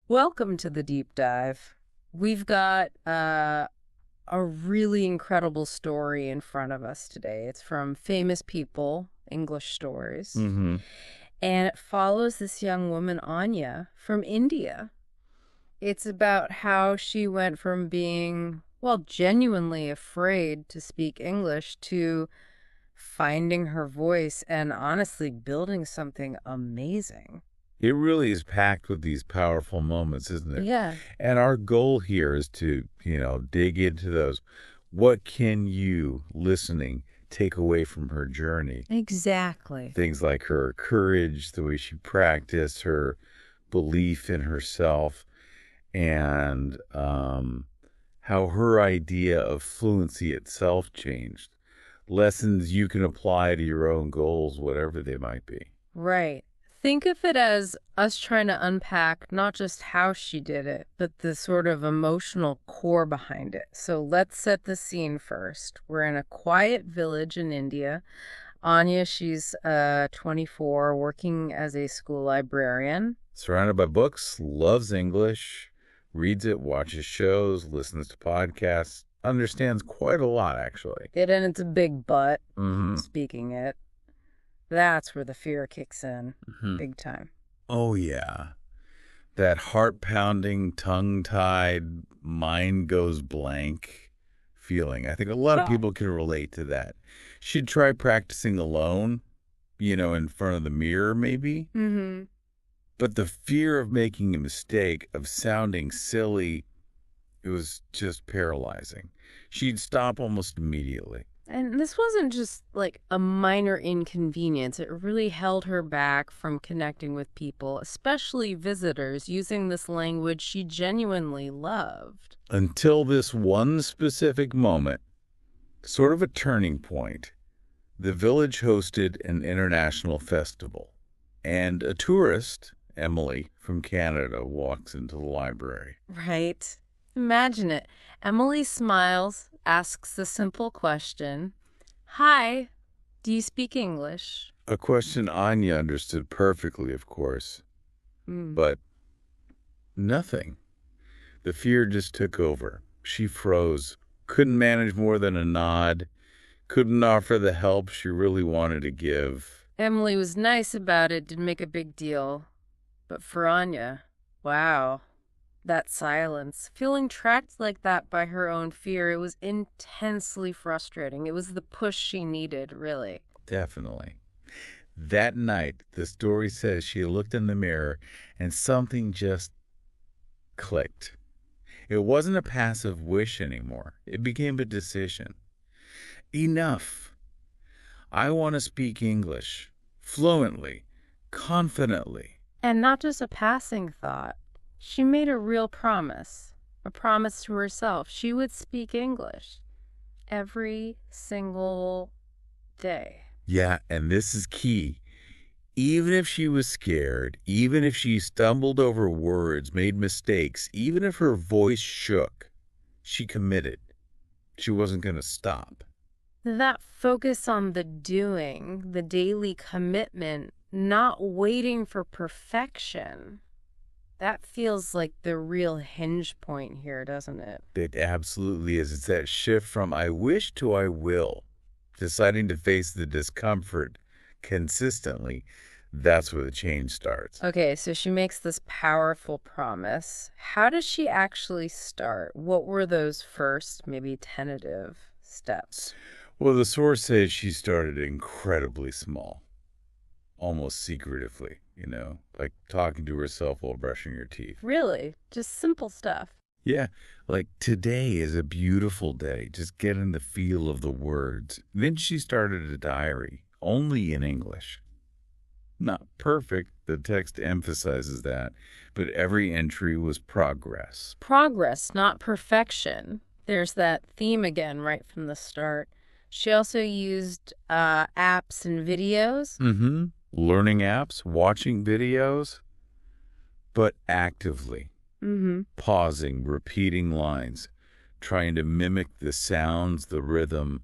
Welcome to the deep dive. We've got a really incredible story in front of us today. It's from Famous People, English Stories, Hmm. and it follows this young woman, Anya, from India. It's about how she went from being, well, genuinely afraid to speak English to finding her voice and honestly building something amazing. It really is packed with these powerful moments, isn't it? Yeah, And our goal here is to, dig into those. What can you, listening, take away from her journey? exactly. Things like her courage, the way she practiced, her belief in herself, and how her idea of fluency itself changed. Lessons you can apply to your own goals, whatever they might be. Right. Think of it as us trying to unpack not just how she did it, but the sort of emotional core behind it. So let's set the scene first. We're in a quiet village in India. Anya, she's 24, working as a school librarian. Surrounded by books, loves English, reads it, watches shows, listens to podcasts, understands quite a lot, actually. And it's a big but, Hmm. speaking it. That's where the fear kicks in, Hmm. big time. Oh, yeah. That heart pounding, tongue tied, mind goes blank feeling. I think a lot of people can relate to that. Should try practicing alone, in front of the mirror, maybe. Mm-hmm. But the fear of making a mistake, of sounding silly, it was just paralyzing. She'd stop almost immediately. And this wasn't just like a minor inconvenience. It really held her back from connecting with people, especially visitors, using this language she genuinely loved. Until this one specific moment, sort of a turning point, the village hosted an international festival. And a tourist, Emily from Canada, walks into the library. Right? Imagine it. Emily smiles, asks the simple question, "Hi, do you speak English?" A question Anya understood perfectly, of course, Mm. but nothing. The fear just took over. She froze, couldn't manage more than a nod, couldn't offer the help she really wanted to give. Emily was nice about it, didn't make a big deal. But for Anya, wow. That silence, feeling trapped like that by her own fear, it was intensely frustrating. It was the push she needed, really. Definitely. That night, the story says she looked in the mirror and something just clicked. It wasn't a passive wish anymore. It became a decision. Enough. I want to speak English fluently, confidently. And not just a passing thought. She made a promise to herself. She would speak English every single day. Yeah, and this is key. Even if she was scared, even if she stumbled over words, made mistakes, even if her voice shook, she committed. She wasn't going to stop. That focus on the doing, the daily commitment, not waiting for perfection. That feels like the real hinge point here, doesn't it? It absolutely is. It's that shift from I wish to I will, deciding to face the discomfort consistently. That's where the change starts. Okay, so she makes this powerful promise. How does she actually start? What were those first, maybe tentative steps? Well, the source says she started incredibly small, almost secretively, like talking to herself while brushing her teeth. Really? Just simple stuff. Yeah, like today is a beautiful day, just getting the feel of the words. Then she started a diary, only in English. Not perfect, the text emphasizes that, but every entry was progress. Progress, not perfection. There's that theme again right from the start. She also used apps and videos. Mm-hmm. Learning apps, watching videos, but actively. Mm-hmm. Pausing, repeating lines, trying to mimic the sounds, the rhythm,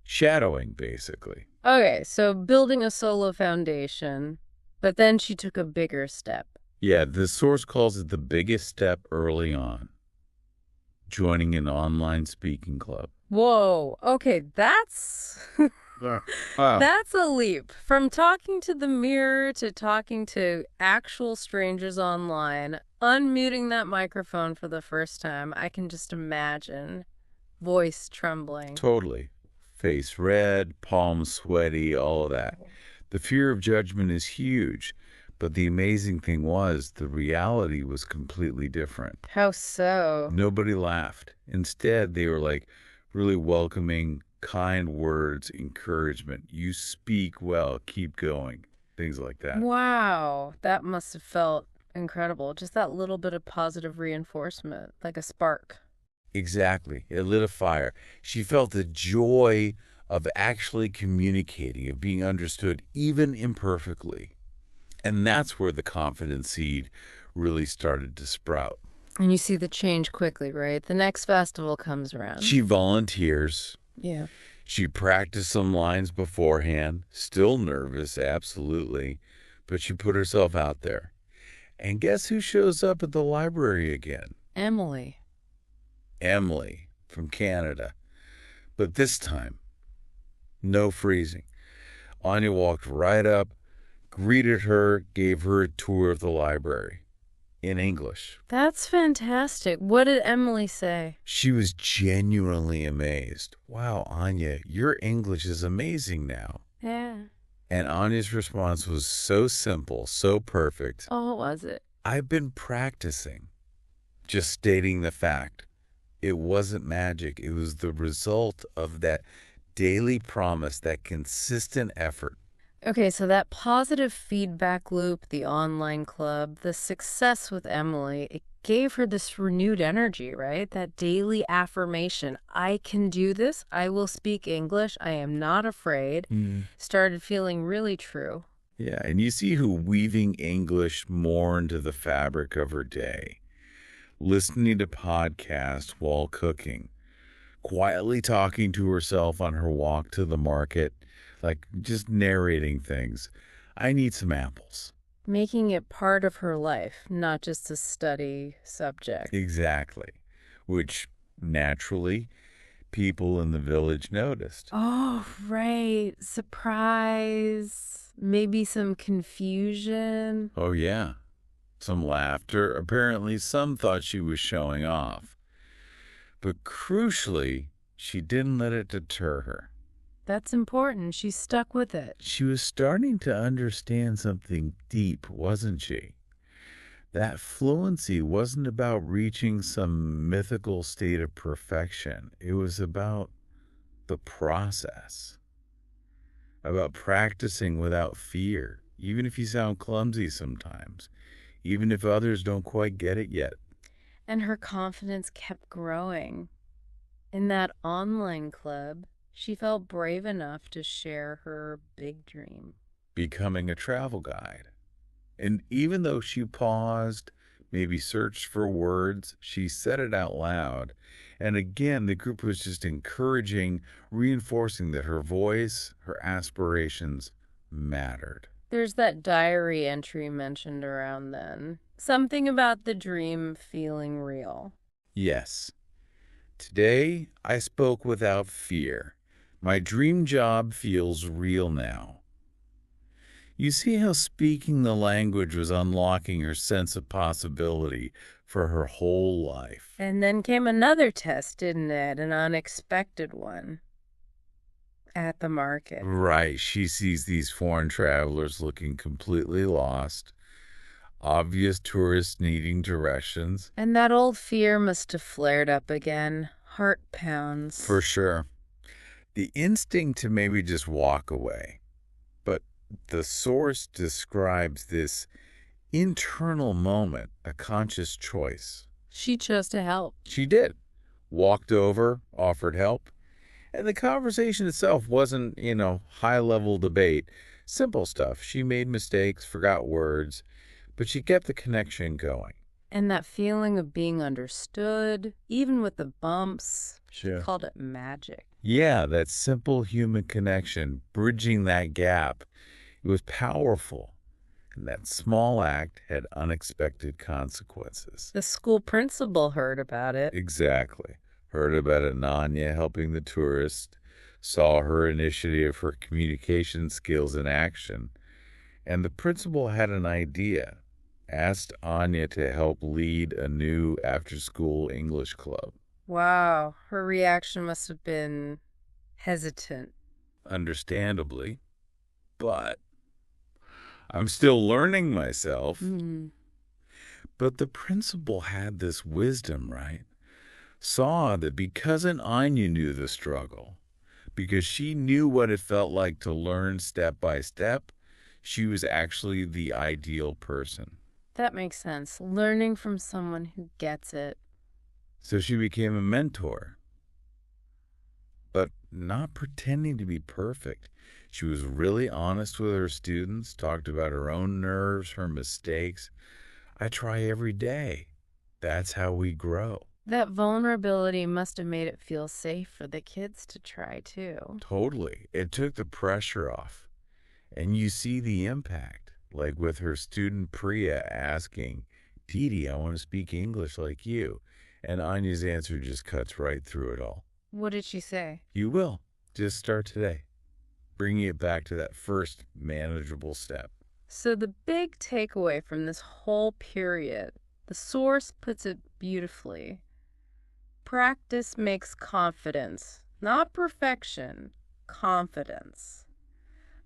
shadowing, basically. Okay, so building a solo foundation, but then she took a bigger step. Yeah, the source calls it the biggest step early on, joining an online speaking club. Whoa. Okay, that's Yeah. Wow. that's a leap. From talking to the mirror to talking to actual strangers online, unmuting that microphone for the first time, I can just imagine. Voice trembling. Totally. Face red, palms sweaty, all of that. The fear of judgment is huge, but the amazing thing was the reality was completely different. How so? Nobody laughed. Instead, they were like really welcoming, kind words, encouragement. You speak well, keep going, things like that. Wow, that must have felt incredible. Just that little bit of positive reinforcement, like a spark. Exactly. It lit a fire. She felt the joy of actually communicating, of being understood, even imperfectly. And that's where the confidence seed really started to sprout. And you see the change quickly, right? The next festival comes around. She volunteers. Yeah. She practiced some lines beforehand, still nervous, absolutely, but she put herself out there. And guess who shows up at the library again? Emily. Emily from Canada. But this time, no freezing. Anya walked right up, greeted her, gave her a tour of the library in English. That's fantastic. What did Emily say? She was genuinely amazed. Wow, Anya, your English is amazing now. Yeah. And Anya's response was so simple, so perfect. Oh, was it? I've been practicing. Just stating the fact. It wasn't magic. It was the result of that daily promise, that consistent effort. Okay, so that positive feedback loop, the online club, the success with Emily, it gave her this renewed energy, right? That daily affirmation. I can do this. I will speak English. I am not afraid. Started feeling really true. Yeah, and you see her weaving English more into the fabric of her day. Listening to podcasts while cooking, quietly talking to herself on her walk to the market, like just narrating things. I need some apples. Making it part of her life, not just a study subject. Exactly. Which naturally people in the village noticed. Oh, right. Surprise. Maybe some confusion. Oh, yeah. Some laughter. Apparently, some thought she was showing off. But crucially, she didn't let it deter her. That's important. She stuck with it. She was starting to understand something deep, wasn't she? That fluency wasn't about reaching some mythical state of perfection. It was about the process, about practicing without fear, even if you sound clumsy sometimes, even if others don't quite get it yet. And her confidence kept growing. In that online club, she felt brave enough to share her big dream. Becoming a travel guide. And even though she paused, maybe searched for words, she said it out loud. And again, the group was just encouraging, reinforcing that her voice, her aspirations mattered. There's that diary entry mentioned around then. Something about the dream feeling real. Yes. Today, I spoke without fear. My dream job feels real now. You see how speaking the language was unlocking her sense of possibility for her whole life. And then came another test, didn't it? An unexpected one. At the market. Right. She sees these foreign travelers looking completely lost, obvious tourists needing directions. And that old fear must have flared up again. Heart pounds. For sure. The instinct to maybe just walk away. But the source describes this internal moment, a conscious choice. She chose to help. She did. Walked over, offered help. And the conversation itself wasn't, high-level debate. Simple stuff. She made mistakes, forgot words, but she kept the connection going. And that feeling of being understood, even with the bumps, Sure. she called it magic. Yeah, that simple human connection, bridging that gap. It was powerful. And that small act had unexpected consequences. The school principal heard about it. Exactly. Heard about Ananya helping the tourist, saw her initiative, her communication skills in action, and the principal had an idea. Asked Anya to help lead a new after-school English club. Wow, her reaction must have been hesitant. Understandably, but I'm still learning myself. But the principal had this wisdom, right? Saw that because an Anya knew the struggle, because she knew what it felt like to learn step by step, she was actually the ideal person. That makes sense. Learning from someone who gets it. So she became a mentor, but not pretending to be perfect. She was really honest with her students, talked about her own nerves, her mistakes. I try every day. That's how we grow. That vulnerability must have made it feel safe for the kids to try too. Totally. It took the pressure off. And you see the impact, like with her student Priya asking, Didi, I want to speak English like you. And Anya's answer just cuts right through it all. What did she say? You will. Just start today. Bringing it back to that first manageable step. So the big takeaway from this whole period, the source puts it beautifully. Practice makes confidence, not perfection, confidence.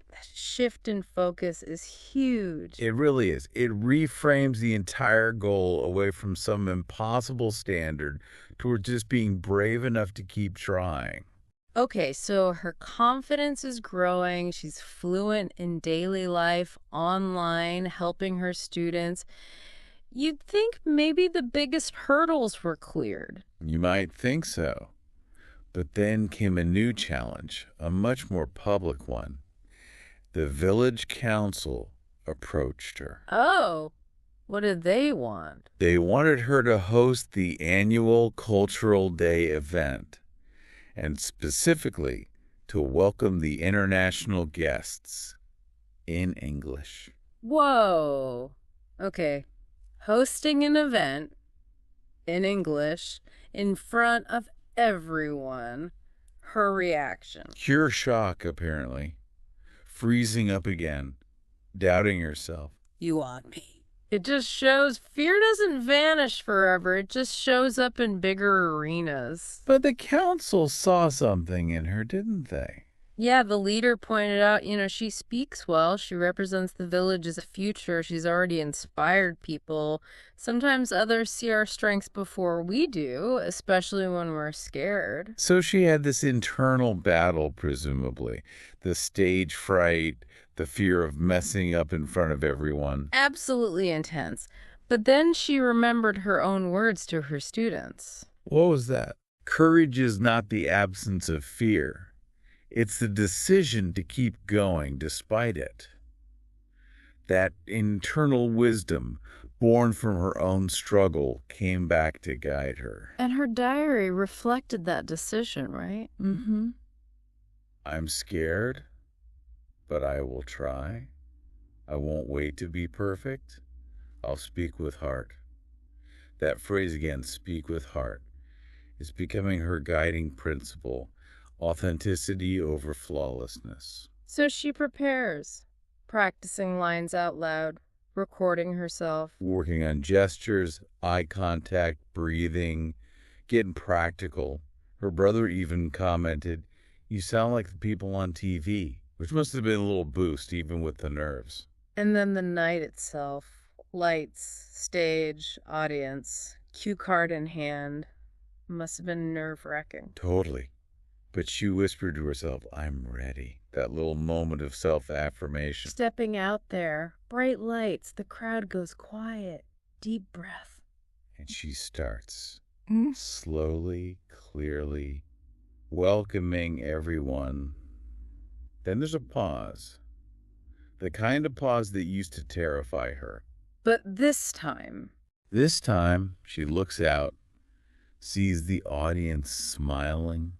That shift in focus is huge. It really is. It reframes the entire goal away from some impossible standard toward just being brave enough to keep trying. Okay, so her confidence is growing. She's fluent in daily life, online, helping her students. You'd think maybe the biggest hurdles were cleared. You might think so. But then came a new challenge, a much more public one. The village council approached her. Oh, what did they want? They wanted her to host the annual Cultural Day event, and specifically to welcome the international guests in English. Whoa. Okay. Hosting an event in English in front of everyone. Her reaction. Pure shock, apparently. Freezing up again, doubting herself. You want me? It just shows fear doesn't vanish forever. It just shows up in bigger arenas. But the council saw something in her, didn't they? Yeah, the leader pointed out, she speaks well. She represents the village's future. She's already inspired people. Sometimes others see our strengths before we do, especially when we're scared. So she had this internal battle, presumably. The stage fright, the fear of messing up in front of everyone. Absolutely intense. But then she remembered her own words to her students. What was that? Courage is not the absence of fear. It's the decision to keep going despite it. That internal wisdom, born from her own struggle, came back to guide her. And her diary reflected that decision, right? Mm-hmm. I'm scared, but I will try. I won't wait to be perfect. I'll speak with heart. That phrase again, speak with heart, is becoming her guiding principle. Authenticity over flawlessness. So she prepares, practicing lines out loud, recording herself. Working on gestures, eye contact, breathing, getting practical. Her brother even commented, "You sound like the people on TV," which must have been a little boost even with the nerves. And then the night itself, lights, stage, audience, cue card in hand, must have been nerve-wracking. Totally. But she whispered to herself, I'm ready. That little moment of self-affirmation. Stepping out there, bright lights, the crowd goes quiet, deep breath. And she starts, slowly, clearly, welcoming everyone. Then there's a pause. The kind of pause that used to terrify her. But this time, she looks out, sees the audience smiling,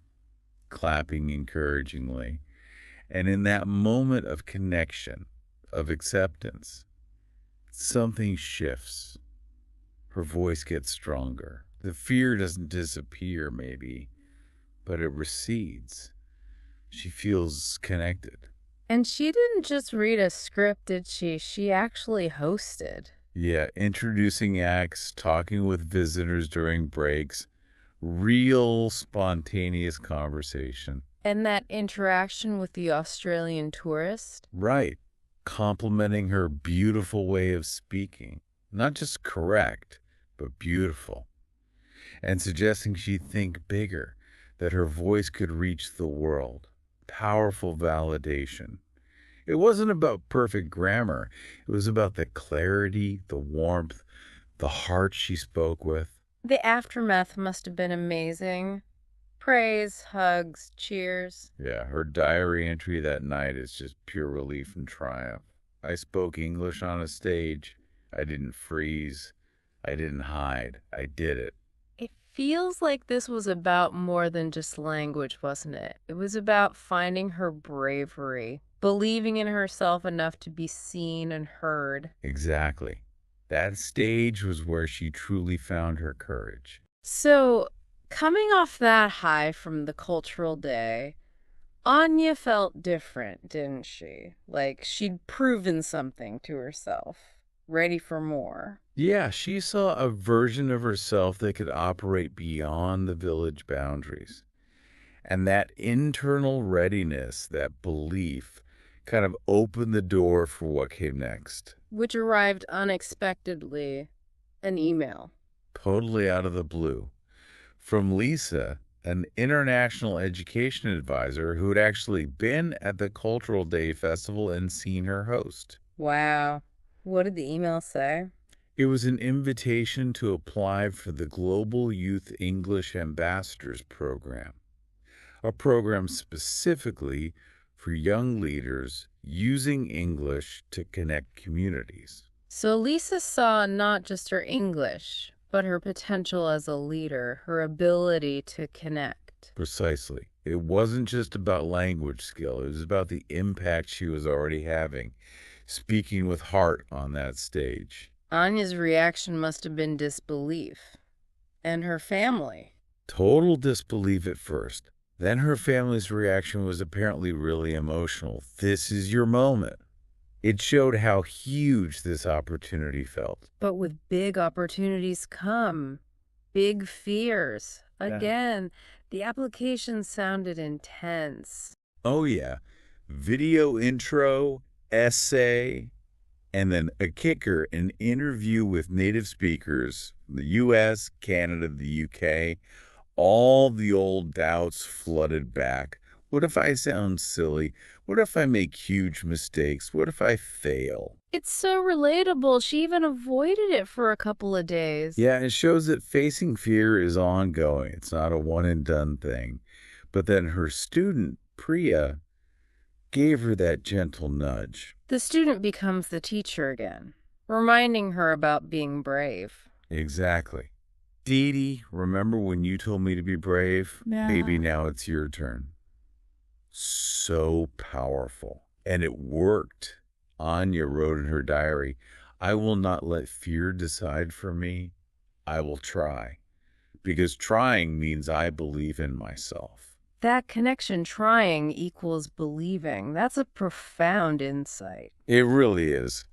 clapping encouragingly, and in that moment of connection, of acceptance, something shifts. Her voice gets stronger. The fear doesn't disappear, maybe, but it recedes. She feels connected. And she didn't just read a script, did she? She actually hosted. Yeah, introducing acts, talking with visitors during breaks, real spontaneous conversation. And that interaction with the Australian tourist? Right. Complimenting her beautiful way of speaking. Not just correct, but beautiful. And suggesting she think bigger, that her voice could reach the world. Powerful validation. It wasn't about perfect grammar. It was about the clarity, the warmth, the heart she spoke with. The aftermath must have been amazing. Praise, hugs, cheers. Yeah, her diary entry that night is just pure relief and triumph. I spoke English on a stage. I didn't freeze. I didn't hide. I did it. It feels like this was about more than just language, wasn't it? It was about finding her bravery, believing in herself enough to be seen and heard. Exactly. That stage was where she truly found her courage. So, coming off that high from the cultural day, Anya felt different, didn't she? Like she'd proven something to herself, ready for more. Yeah, she saw a version of herself that could operate beyond the village boundaries. And that internal readiness, that belief, kind of opened the door for what came next. Which arrived unexpectedly, an email. Totally out of the blue. From Lisa, an international education advisor who had actually been at the Cultural Day Festival and seen her host. Wow. What did the email say? It was an invitation to apply for the Global Youth English Ambassadors Program, a program specifically for young leaders using English to connect communities. So Lisa saw not just her English, but her potential as a leader, her ability to connect. Precisely. It wasn't just about language skill, it was about the impact she was already having, speaking with heart on that stage. Anya's reaction must have been disbelief. And her family. Total disbelief at first. Then her family's reaction was apparently really emotional. This is your moment. It showed how huge this opportunity felt. But with big opportunities come big fears. Again, the application sounded intense. Oh, yeah. Video intro, essay, and then a kicker, an interview with native speakers from the US, Canada, the UK. All the old doubts flooded back. What if I sound silly? What if I make huge mistakes? What if I fail? It's so relatable. She even avoided it for a couple of days. Yeah, it shows that facing fear is ongoing. It's not a one-and-done thing. But then her student, Priya, gave her that gentle nudge. The student becomes the teacher again, reminding her about being brave. Exactly. Dee Dee, remember when you told me to be brave? Yeah. Maybe now it's your turn. So powerful. And it worked. Anya wrote in her diary, I will not let fear decide for me. I will try. Because trying means I believe in myself. That connection, trying equals believing. That's a profound insight. It really is.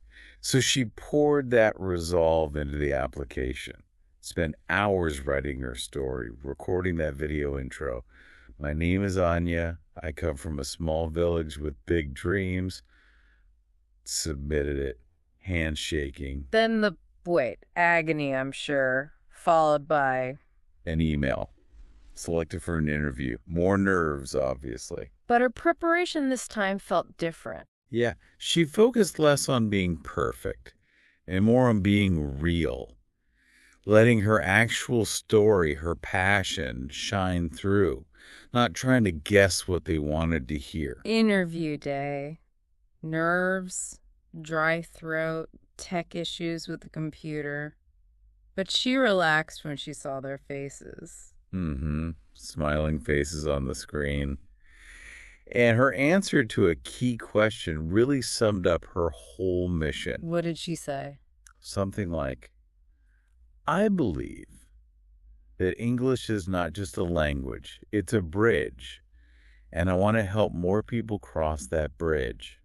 So she poured that resolve into the application. Spent hours writing her story, recording that video intro. My name is Anya. I come from a small village with big dreams. Submitted it, handshaking. Then the, agony, I'm sure, followed by an email. Selected for an interview. More nerves, obviously. But her preparation this time felt different. Yeah, she focused less on being perfect and more on being real. Letting her actual story, her passion, shine through. Not trying to guess what they wanted to hear. Interview day. Nerves, dry throat, tech issues with the computer. But she relaxed when she saw their faces. Smiling faces on the screen. And her answer to a key question really summed up her whole mission. What did she say? something like, I believe that English is not just a language, it's a bridge, and I want to help more people cross that bridge.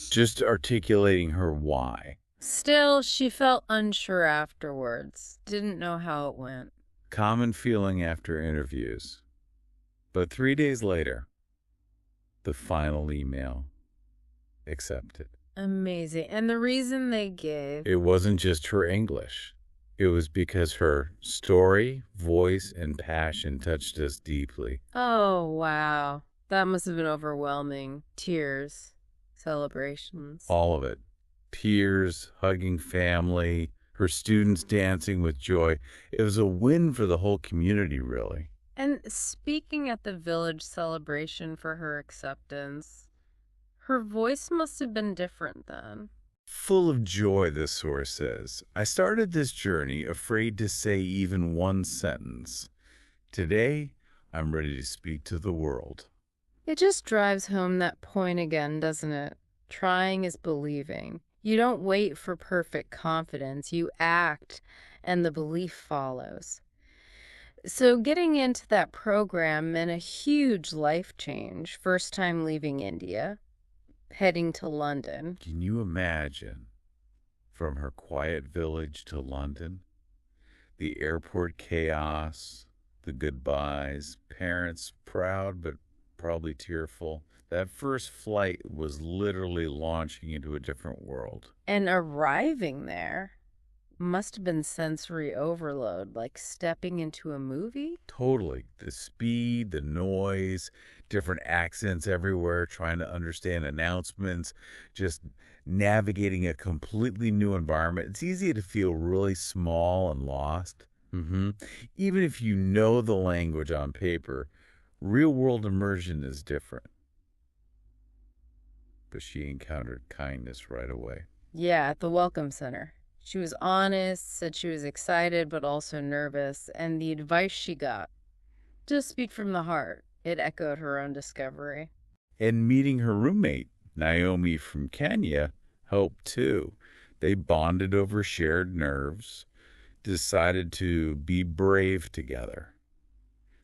Just articulating her why. Still, she felt unsure afterwards, didn't know how it went. Common feeling after interviews. But 3 days later, the final email accepted. Amazing. And the reason they gave... It wasn't just her English. It was because her story, voice, and passion touched us deeply. Oh, wow. That must have been overwhelming. Tears, celebrations. All of it. Peers, hugging family, her students dancing with joy. It was a win for the whole community, really. And speaking at the village celebration for her acceptance, her voice must have been different then. Full of joy, this source says. I started this journey afraid to say even one sentence. Today, I'm ready to speak to the world. It just drives home that point again, doesn't it? Trying is believing. You don't wait for perfect confidence. You act, and the belief follows. So getting into that program meant a huge life change. First time leaving India, heading to London. Can you imagine? From her quiet village to London, the airport chaos, the goodbyes, parents proud but probably tearful. That first flight was literally launching into a different world. And arriving there must have been sensory overload, like stepping into a movie. Totally. The speed, the noise, different accents everywhere, trying to understand announcements, just navigating a completely new environment. It's easy to feel really small and lost. Even if you know the language on paper, real world immersion is different. But she encountered kindness right away. Yeah, at the Welcome Center. She was honest, said she was excited but also nervous, and the advice she got, just speak from the heart. It echoed her own discovery. And meeting her roommate, Naomi from Kenya, helped too. They bonded over shared nerves, decided to be brave together.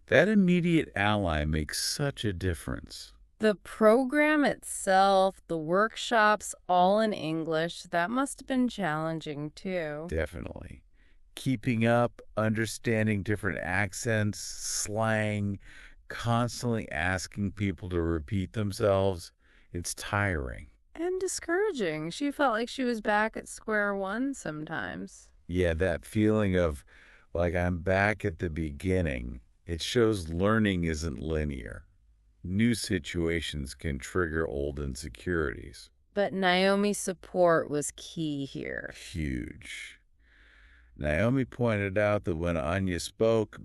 That immediate ally makes such a difference. The program itself, the workshops, all in English, that must have been challenging too. Definitely. Keeping up, understanding different accents, slang, constantly asking people to repeat themselves, it's tiring. And discouraging. She felt like she was back at square one sometimes. Yeah, that feeling of like I'm back at the beginning. It shows learning isn't linear. New situations can trigger old insecurities. But Naomi's support was key here. Huge. Naomi pointed out that when Anya spoke,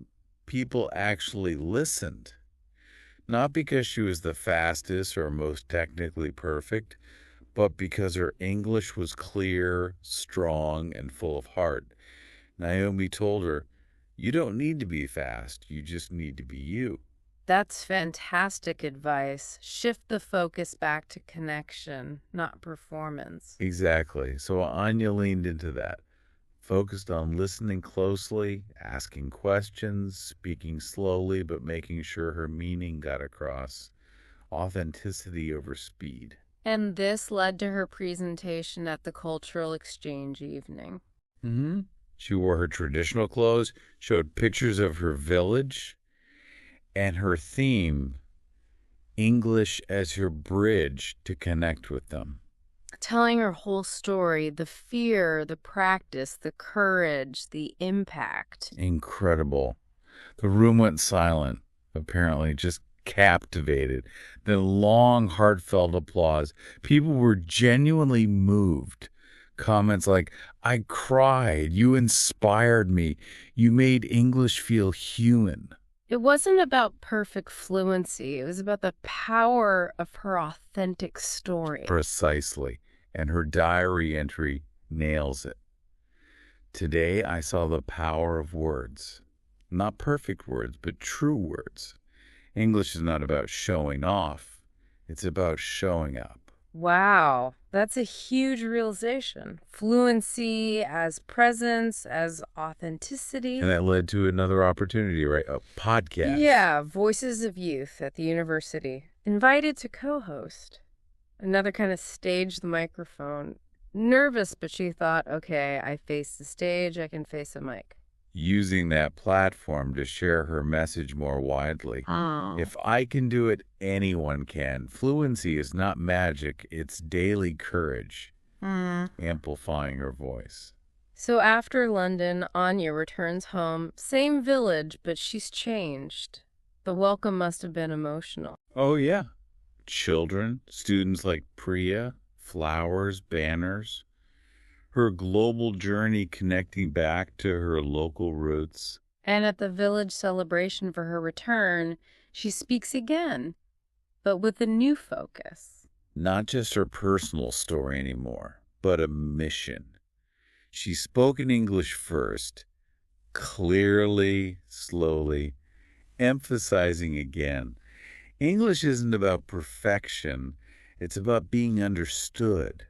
people actually listened. Not because she was the fastest or most technically perfect, but because her English was clear, strong, and full of heart. Naomi told her, you don't need to be fast, you just need to be you. That's fantastic advice. Shift the focus back to connection, not performance. Exactly. So Anya leaned into that, focused on listening closely, asking questions, speaking slowly, but making sure her meaning got across. Authenticity over speed. And this led to her presentation at the cultural exchange evening. She wore her traditional clothes, showed pictures of her village, and her theme, English as her bridge to connect with them. Telling her whole story, the fear, the practice, the courage, the impact. Incredible. The room went silent, apparently just captivated. Then long, heartfelt applause. People were genuinely moved. Comments like, I cried, you inspired me, you made English feel human. It wasn't about perfect fluency. It was about the power of her authentic story. Precisely. And her diary entry nails it. Today I saw the power of words. Not perfect words, but true words. English is not about showing off. It's about showing up. Wow, that's a huge realization. Fluency as presence, as And authenticity. that led to another opportunity, right? A podcast. Yeah, Voices of Youth at the university. Invited to co-host. Another kind of stage the microphone. Nervous, but she thought, okay, I face the stage, I can face a mic. Using that platform to share her message more widely. Oh. If I can do it, anyone can. Fluency is not magic, it's daily courage, amplifying her voice. So after London, Anya returns home. Same village, but she's changed. The welcome must have been emotional. Oh, yeah. Children, students like Priya, flowers, banners. Her global journey connecting back to her local roots. And at the village celebration for her return, she speaks again, but with a new focus. Not just her personal story anymore, but a mission. She spoke in English first, clearly, slowly, emphasizing again. English isn't about perfection, it's about being understood,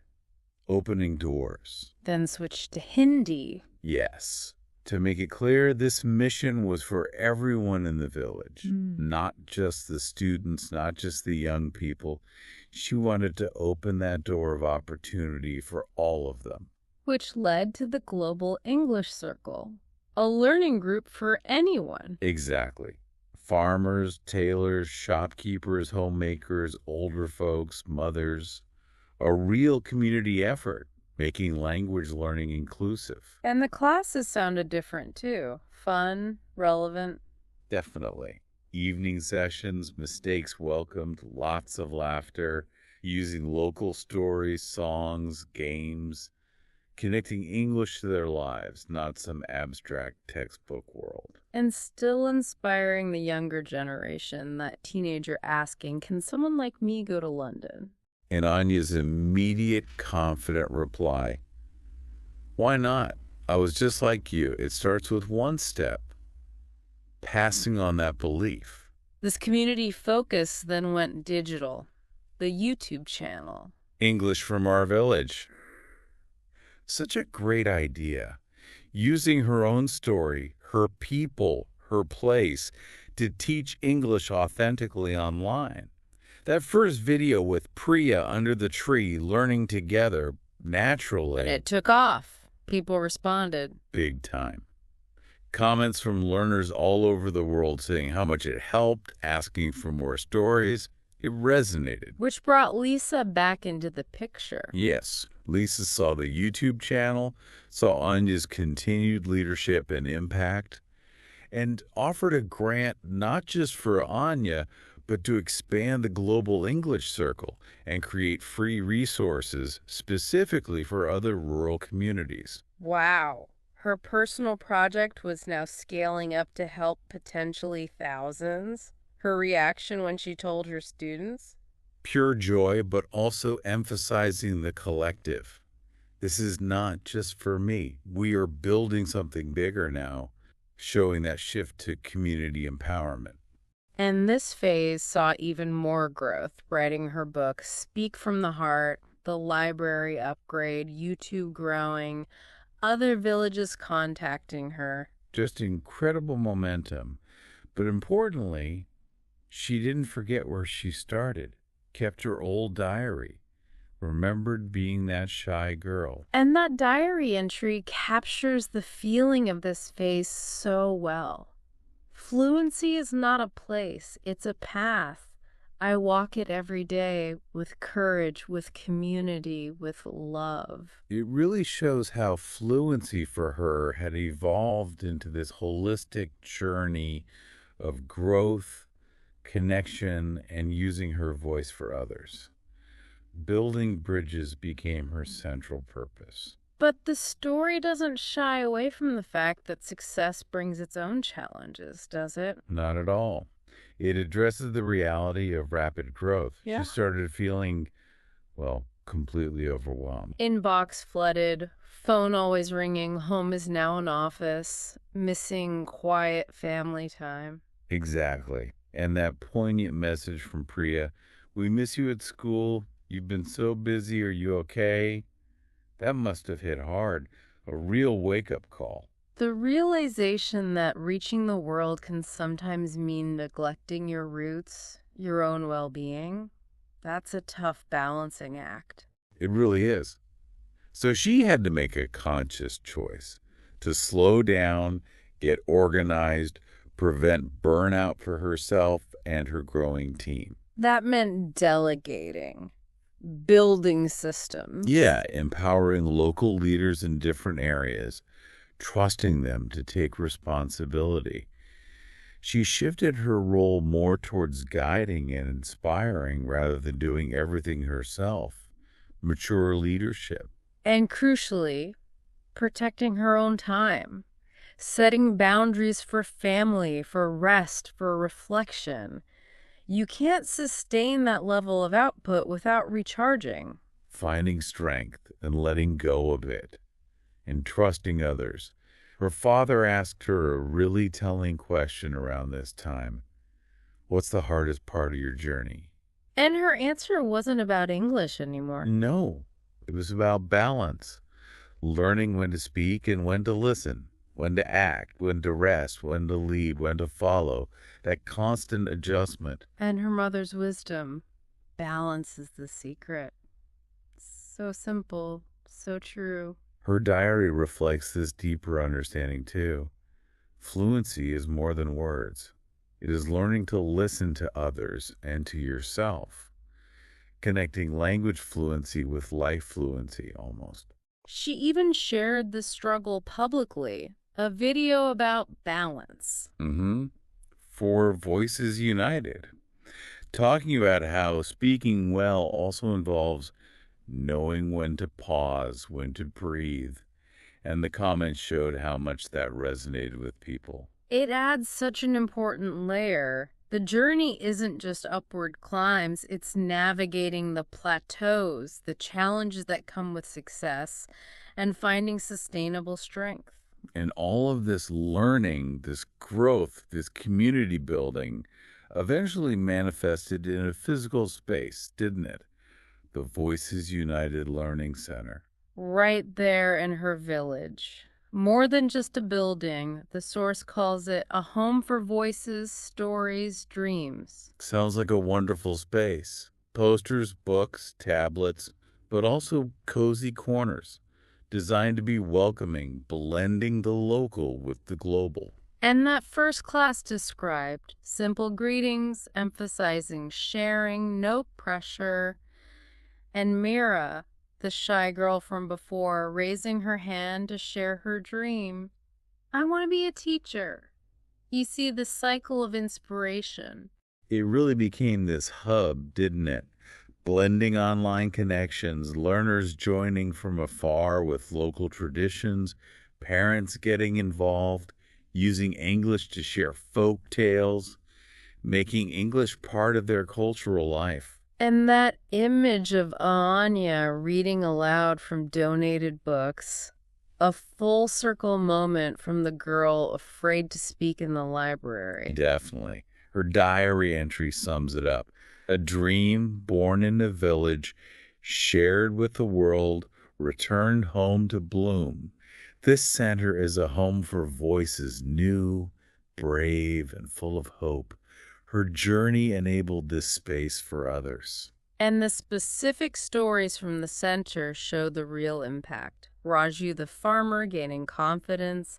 opening doors. Then switched to Hindi. Yes. To make it clear, this mission was for everyone in the village, not just the students, not just the young people. She wanted to open that door of opportunity for all of them. Which led to the Global English Circle, a learning group for anyone. Exactly. Farmers, tailors, shopkeepers, homemakers, older folks, mothers. A real community effort, making language learning inclusive. And the classes sounded different too. Fun, relevant. Definitely. Evening sessions, mistakes welcomed, lots of laughter, using local stories, songs, games, connecting English to their lives, not some abstract textbook world. And still inspiring the younger generation, that teenager asking, can someone like me go to London? And Anya's immediate, confident reply, why not? I was just like you. It starts with one step, passing on that belief. This community focus then went digital. The YouTube channel. English from our village. Such a great idea. Using her own story, her people, her place, to teach English authentically online. That first video with Priya under the tree learning together naturally. It took off. People responded. Big time. Comments from learners all over the world saying how much it helped, asking for more stories. It resonated. Which brought Lisa back into the picture. Yes, Lisa saw the YouTube channel, saw Anya's continued leadership and impact, and offered a grant not just for Anya, but to expand the Global English Circle and create free resources specifically for other rural communities. Wow. Her personal project was now scaling up to help potentially thousands. Her reaction when she told her students? Pure joy, but also emphasizing the collective. This is not just for me. We are building something bigger now, showing that shift to community empowerment. And this phase saw even more growth, writing her book, Speak from the Heart, the library upgrade, YouTube growing, other villages contacting her. Just incredible momentum. But importantly, she didn't forget where she started, kept her old diary, remembered being that shy girl. And that diary entry captures the feeling of this phase so well. Fluency is not a place, it's a path. I walk it every day with courage, with community, with love. It really shows how fluency for her had evolved into this holistic journey of growth, connection, and using her voice for others. Building bridges became her central purpose. But the story doesn't shy away from the fact that success brings its own challenges, does it? Not at all. It addresses the reality of rapid growth. Yeah. She started feeling, well, completely overwhelmed. Inbox flooded, phone always ringing, home is now an office, missing quiet family time. Exactly. And that poignant message from Priya, we miss you at school, You've been so busy. Are you okay? That must have hit hard. A real wake-up call. The realization that reaching the world can sometimes mean neglecting your roots, your own well-being, that's a tough balancing act. It really is. So she had to make a conscious choice to slow down, get organized, prevent burnout for herself and her growing team. That meant delegating, building systems. Yeah, empowering local leaders in different areas, trusting them to take responsibility. She shifted her role more towards guiding and inspiring rather than doing everything herself. Mature leadership. And crucially, protecting her own time, setting boundaries for family, for rest, for reflection. You can't sustain that level of output without recharging. Finding strength and letting go of it, and trusting others. Her father asked her a really telling question around this time. What's the hardest part of your journey? And her answer wasn't about English anymore. No, it was about balance, learning when to speak and when to listen, when to act, when to rest, when to lead, when to follow, that constant adjustment. And her mother's wisdom. Balance is the secret. So simple, so true. Her diary reflects this deeper understanding too. Fluency is more than words. It is learning to listen to others and to yourself, connecting language fluency with life fluency almost. She even shared the struggle publicly, a video about balance. For Voices United, talking about how speaking well also involves knowing when to pause, when to breathe, and the comments showed how much that resonated with people. It adds such an important layer. The journey isn't just upward climbs, it's navigating the plateaus, the challenges that come with success, and finding sustainable strength. And all of this learning, this growth, this community building eventually manifested in a physical space, didn't it? The Voices United Learning Center. Right there in her village. More than just a building, the source calls it a home for voices, stories, dreams. Sounds like a wonderful space. Posters, books, tablets, but also cozy corners, designed to be welcoming, blending the local with the global. And that first class described simple greetings, emphasizing sharing, no pressure. And Mira, the shy girl from before, raising her hand to share her dream. I want to be a teacher. You see the cycle of inspiration. It really became this hub, didn't it? Blending online connections, learners joining from afar with local traditions, parents getting involved, using English to share folk tales, making English part of their cultural life. And that image of Anya reading aloud from donated books, a full circle moment from the girl afraid to speak in the library. Definitely. Her diary entry sums it up. A dream born in a village, shared with the world, returned home to bloom. This center is a home for voices new, brave, and full of hope. Her journey enabled this space for others. And the specific stories from the center show the real impact. Raju the farmer gaining confidence,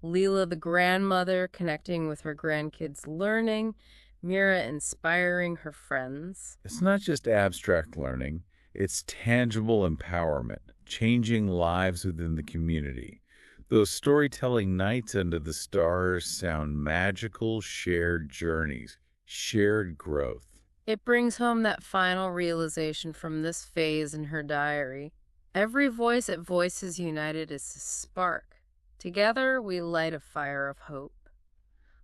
Leela the grandmother connecting with her grandkids' learning, Mira inspiring her friends. It's not just abstract learning, it's tangible empowerment, changing lives within the community. Those storytelling nights under the stars sound magical shared journeys, shared growth. It brings home that final realization from this phase in her diary. Every voice at Voices United is a spark. Together, we light a fire of hope.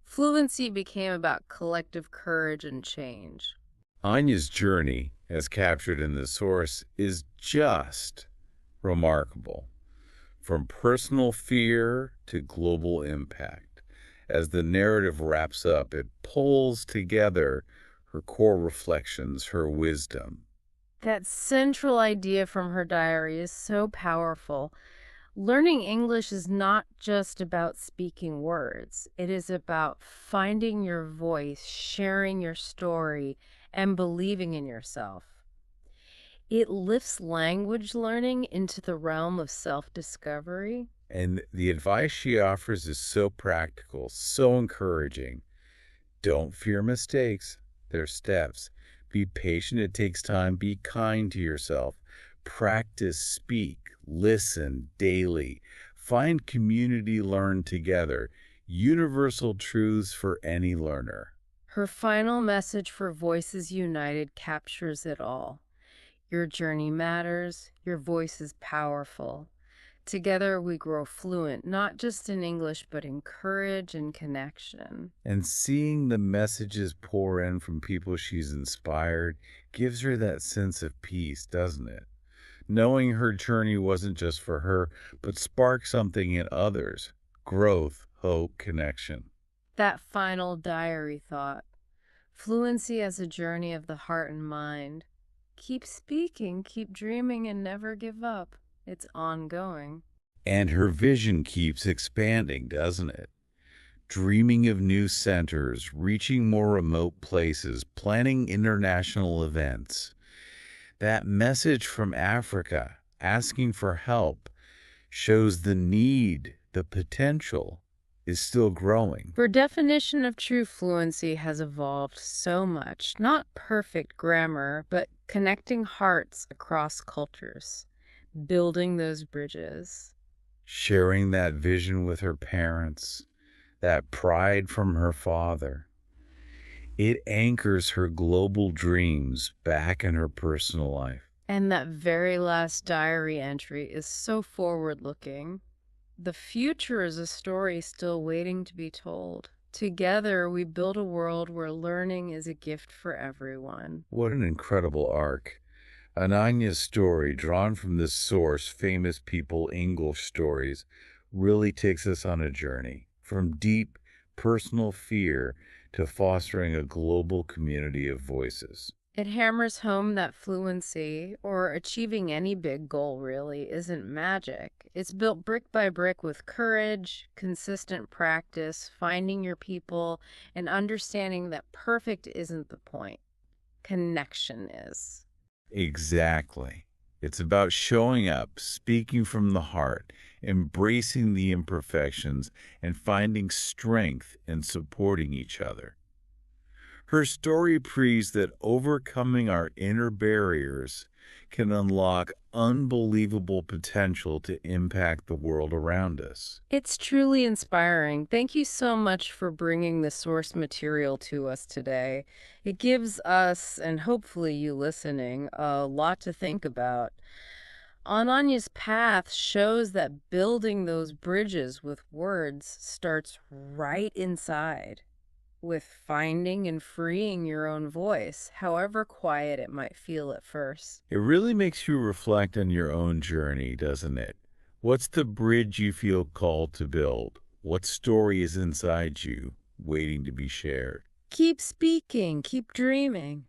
Fluency became about collective courage and change. Anya's journey, as captured in the source, is just remarkable. From personal fear to global impact. As the narrative wraps up, it pulls together her core reflections, her wisdom. That central idea from her diary is so powerful. Learning English is not just about speaking words. It is about finding your voice, sharing your story, and believing in yourself. It lifts language learning into the realm of self-discovery. And the advice she offers is so practical, so encouraging. Don't fear mistakes. They're steps. Be patient. It takes time. Be kind to yourself. Practice, speak, listen daily. Find community, learn together. Universal truths for any learner. Her final message for Voices United captures it all. Your journey matters. Your voice is powerful. Together we grow fluent, not just in English, but in courage and connection. And seeing the messages pour in from people she's inspired gives her that sense of peace, doesn't it? Knowing her journey wasn't just for her, but sparked something in others. Growth, hope, connection. That final diary thought. Fluency as a journey of the heart and mind. Keep speaking, keep dreaming, and never give up. It's ongoing. And her vision keeps expanding, doesn't it? Dreaming of new centers, reaching more remote places, planning international events. That message from Africa, asking for help, shows the need, the potential is still growing. Her definition of true fluency has evolved so much. Not perfect grammar, but connecting hearts across cultures. Building those bridges. Sharing that vision with her parents, that pride from her father. It anchors her global dreams back in her personal life. And that very last diary entry is so forward-looking. The future is a story still waiting to be told. Together, we build a world where learning is a gift for everyone. What an incredible arc. Ananya's story, drawn from this source, Famous People English Stories, really takes us on a journey from deep personal fear to fostering a global community of voices. It hammers home that fluency, or achieving any big goal really, isn't magic. It's built brick by brick with courage, consistent practice, finding your people, and understanding that perfect isn't the point. Connection is. Exactly. It's about showing up, speaking from the heart, embracing the imperfections, and finding strength in supporting each other. Her story proves that overcoming our inner barriers can unlock unbelievable potential to impact the world around us. It's truly inspiring. Thank you so much for bringing the source material to us today. It gives us, and hopefully you listening, a lot to think about. Ananya's path shows that building those bridges with words starts right inside, with finding and freeing your own voice, however quiet it might feel at first. It really makes you reflect on your own journey, doesn't it? What's the bridge you feel called to build? What story is inside you, waiting to be shared? Keep speaking, keep dreaming,